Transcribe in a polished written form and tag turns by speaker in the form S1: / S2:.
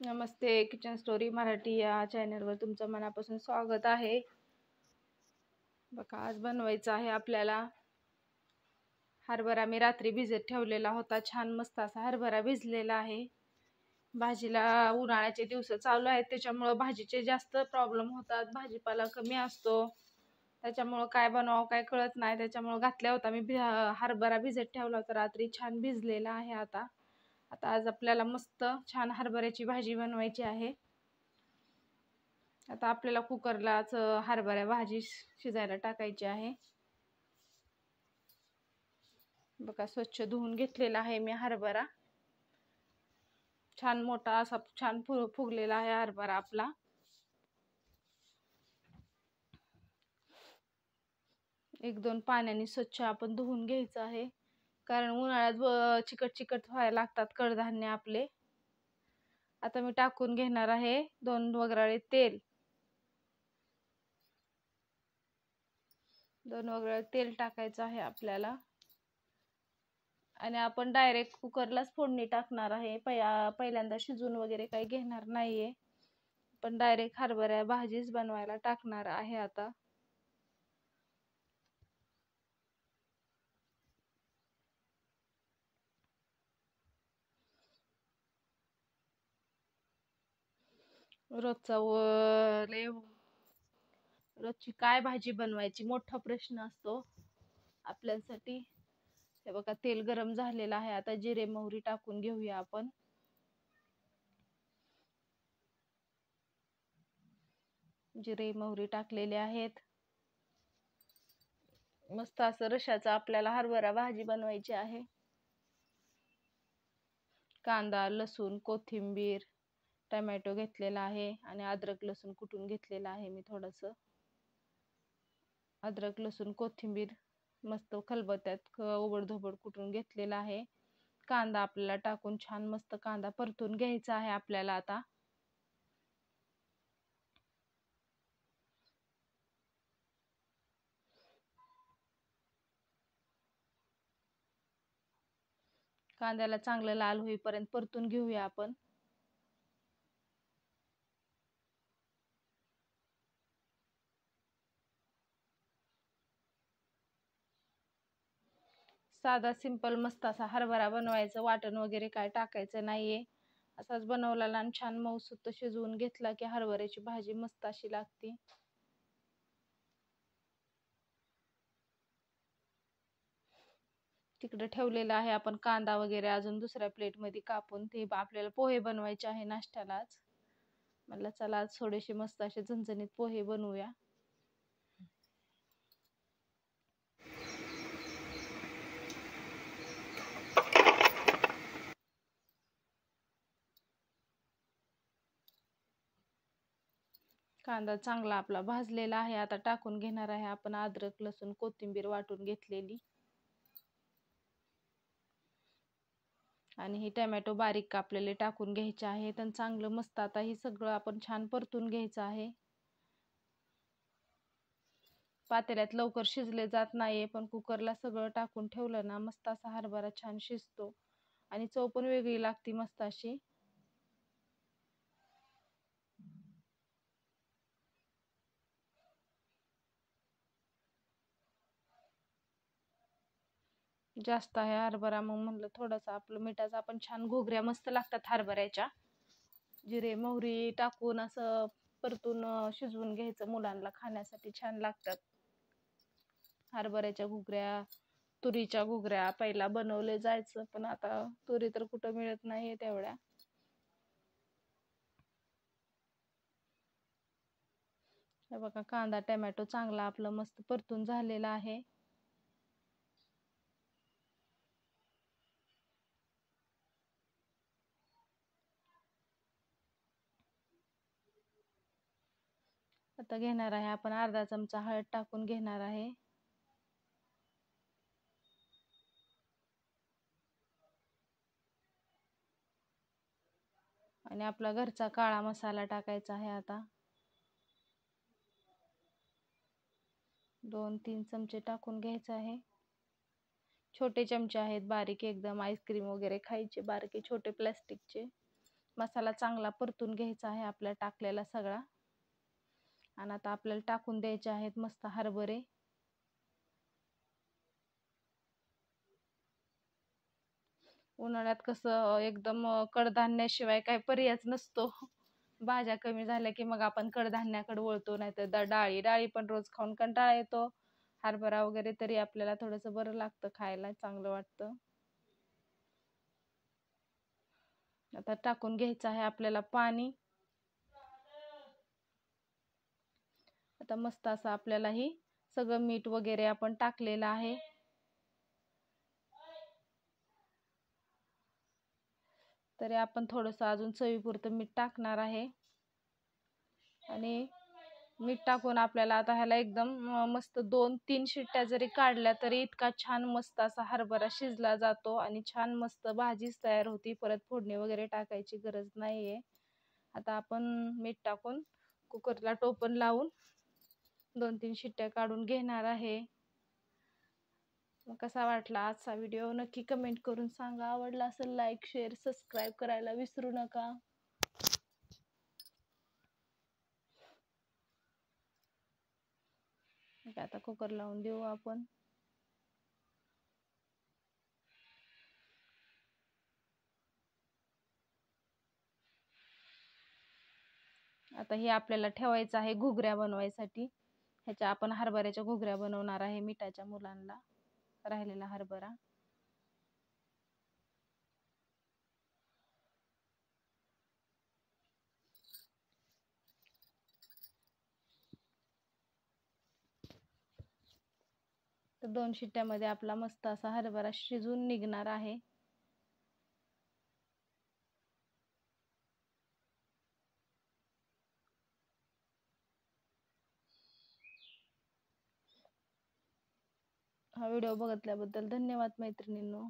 S1: नमस्ते. Kitchen story Marathi या चॅनलवर तुमचं मनापासून स्वागत आहे. बघा, आज बनवायचं आहे आपल्याला हरभरा. मी रात्री भिजत ठेवलेला होता. छान मस्त असा हरभरा भिजलेला आहे. भाजीला उन्हाळ्याचे दिवस चालू आहेत, त्याच्यामुळं भाजीचे जास्त प्रॉब्लेम होतात. भाजीपाला कमी असतो, त्याच्यामुळं काय बनवावं काय कळत नाही. त्याच्यामुळं घातल्या होता मी हरभरा भिजत ठेवला होता रात्री. छान भिजलेला आहे. आता आता आज आपल्याला मस्त छान हरभऱ्याची भाजी बनवायची आहे. आता आपल्याला कुकरलाच हरभरा भाजी शिजायला टाकायची आहे. बघा, स्वच्छ धुवून घेतलेला आहे मी हरभरा. छान मोठा असा छान फुगलेला आहे हरभरा आपला. एक दोन पाण्याने स्वच्छ आपण धुवून घ्यायचं आहे, कारण उन्हाळ्यात चिकट चिकट व्हायला लागतात कडधान्य आपले. आता मी टाकून घेणार आहे 2 वगराळे तेल. 2 वगराळे तेल टाकायचं आहे आपल्याला. आणि आपण डायरेक्ट कुकरलाच फोडणी टाकणार आहे. पहिल्यांदा शिजून वगैरे काही घेणार नाहीये. पण डायरेक्ट हरभरा भाजीच बनवायला टाकणार आहे आता. रोजचा रोजची काय भाजी बनवायची मोठा प्रश्न असतो आपल्यासाठी. हे बघा, तेल गरम झालेलं आहे. आता जिरे मोहरी टाकून घेऊया आपण. जिरे मोहरी टाकलेले आहेत. मस्त असं रशाचं आपल्याला हरभरा भाजी बनवायची आहे. कांदा, लसूण, कोथिंबीर, टोमॅटो घेतलेला आहे आणि अद्रक लसूण कुटून घेतलेला आहे मी थोडंसं. अद्रक लसूण कोथिंबीर मस्त खलबत्त्यात उबडधोबड कुटून घेतलेला आहे. कांदा आपल्याला टाकून छान मस्त कांदा परतून घ्यायचा आहे आपल्याला आता. कांद्याला चांगलं लाल होईपर्यंत परतून घेऊया आपण. साधा सिंपल मस्त असा हरभरा बनवायचं. वाटण वगैरे काय टाकायचं नाहीये. असाच बनवलेला आणि छान मऊसूत शिजवून घेतला की हरभऱ्याची भाजी मस्त अशी लागते. तिकडे ठेवलेला आहे आपण कांदा वगैरे अजून दुसऱ्या प्लेटमध्ये कापून. ते आपल्याला पोहे बनवायचे आहे नाश्त्यालाच. म्हटलं चला आज थोडेसे मस्त असे झणझणीत पोहे बनवूया. कांदा चांगला आपला भाजलेला आहे. आता टाकून घेणार आहे आपण अद्रक लसूण कोथिंबीर वाटून घेतलेली. आणि हे टोमॅटो बारीक कापलेले टाकून घ्यायचे आहेत. आणि चांगलं मस्त आता हे सगळं आपण छान परतून घ्यायचं आहे. पातेल्यात लवकर शिजले जात नाहीये, पण कुकरला सगळं टाकून ठेवलं ना मस्त असा हरभरा छान शिजतो आणि चव पण वेगळी लागते मस्त अशी. जास्त आहे हरभरा, मग म्हणलं थोडंसं आपलं मिठाचा आपण छान घोगऱ्या मस्त लागतात हरभऱ्याच्या. जिरे मोहरी टाकून असं परतून शिजवून घ्यायचं. मुलांना खाण्यासाठी छान लागतात हरभऱ्याच्या घुगऱ्या. तुरीच्या घुगऱ्या पहिला बनवले जायचं, पण आता तुरी तर कुठं मिळत नाहीये तेवढ्या. हे बघा, कांदा टोमॅटो चांगला आपलं मस्त परतून झालेला आहे. आता घेणार आहे आपण अर्धा चमचा हळद टाकून घेणार आहे. आणि आपला घरचा काळा मसाला टाकायचा आहे आता. 2-3 चमचे टाकून घ्यायचा आहे. छोटे चमचे आहेत, बारीक एकदम. आईस्क्रीम वगैरे खायचे बारके छोटे प्लास्टिकचे मसाला चांगला परतून घ्यायचा आहे आपला टाकलेला सगळा. आणि आता आपल्याला टाकून द्यायचे आहेत मस्त हरभरे. उन्हाळ्यात कसं एकदम कडधान्याशिवाय काही पर्यायच नसतो. भाज्या कमी झाल्या की मग आपण कडधान्याकडे वळतो, नाहीतर डाळी डाळी पण रोज खाऊन कंटाळा येतो. हरभरा वगैरे तरी आपल्याला थोडंसं बरं लागतं, खायला चांगलं वाटतं. आता टाकून घ्यायचं आहे आपल्याला पाणी. आता मस्त असं आपल्याला ही सगळं मीठ वगैरे आपण टाकलेलं आहे. तरी आपण थोडंसं अजून चवीपुरतं मीठ टाकणार आहे. आणि मीठ टाकून आपल्याला आता ह्याला एकदम मस्त 2-3 शिट्ट्या जरी काढल्या तरी इतका छान मस्त असा हरभरा शिजला जातो आणि छान मस्त भाजीच तयार होती. परत फोडणी वगैरे टाकायची गरज नाहीये. आता आपण मीठ टाकून कुकरला टोपण लावून 2-3 शिट्ट्या काढून घेणार आहे. मग कसा वाटला आजचा व्हिडिओ नक्की कमेंट करून सांगा. आवडला असेल लाईक शेअर सबस्क्राईब करायला विसरू नका. आता कुकर लावून देऊ आपण. आता हे आपल्याला ठेवायचं आहे घुगऱ्या बनवायसाठी. ह्याच्या आपण हरभऱ्याच्या घुगऱ्या बनवणार आहे मिठाच्या मुलांना, राहिलेला हरभरा. तर 2 शिट्ट्यामध्ये आपला मस्त असा हरभरा शिजून निघणार आहे. हा व्हिडिओ बघितल्याबद्दल धन्यवाद मैत्रिणींनो.